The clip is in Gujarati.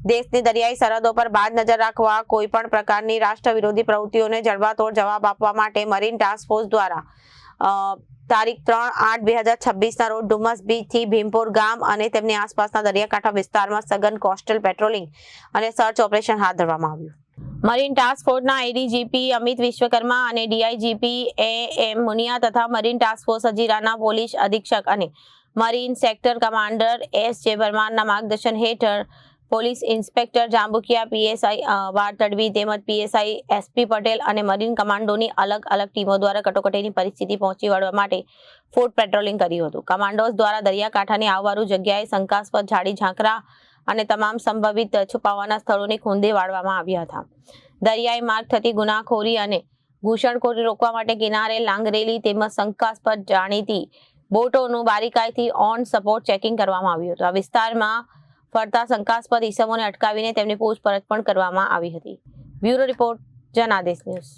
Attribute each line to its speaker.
Speaker 1: દેશની દરિયાઈ સરહદો પર બાજ નજર રાખવા કોઈપણ પ્રકારની રાષ્ટ્ર વિરોધી પ્રવૃત્તિઓને જડબાતોડ જવાબ આપવા માટે મરીન ટાસ્ક ફોર્સ દ્વારા તારીખ 3/8/2026 રોજ ડુમસ બીચથી ભીમપુર ગામ અને તેમની આસપાસના દરિયાકાંઠા વિસ્તારમાં સઘન કોસ્ટલ પેટ્રોલિંગ અને સર્ચ ઓપરેશન હાથ ધરવામાં આવ્યું. મરીન ટાસ્ક ફોર્સના એડીજીપી અમિત વિશ્વકર્મા અને ડીઆઈજીપી એમ મુનિયા તથા મરીન ટાસ્ક ફોર્સ હજીરાના પોલીસ અધિક્ષક અને મરીન સેક્ટર કમાન્ડર એસ જે પરમારના માર્ગદર્શન હેઠળ પોલીસ ઇન્સ્પેક્ટર જાંબુકિયા, પીએસઆઈ વાર તડવી તેમજ પીએસઆઈ એસપી પટેલ અને મરીન કમાન્ડોની અલગ અલગ ટીમો દ્વારા કટોકટીની પરિસ્થિતિ પહોંચી વળવા માટે ફૂટ પેટ્રોલિંગ કર્યું હતું. કમાન્ડોઝ દ્વારા દરિયાકાંઠાની આવવારૂ જગ્યાએ શંકાસ્પદ ઝાડી ઝાંખરા અને તમામ સંભવિત છુપાવાના સ્થળોની ખૂંદે વાળવામાં આવ્યા હતા. દરિયાઈ માર્ગ થતી ગુનાખોરી અને ઘૂસણખોરી રોકવા માટે કિનારે લાંગરેલી તેમજ શંકાસ્પદ જાણીતી બોટોનું બારીકાઈથી ઓન સપોર્ટ ચેકિંગ કરવામાં આવ્યું હતું. આ વિસ્તારમાં ફરતા શંકાસ્પદ ઈસમોને અટકાવીને તેમની પૂછપરછ પણ કરવામાં આવી હતી. Bureau report, Janadesh news.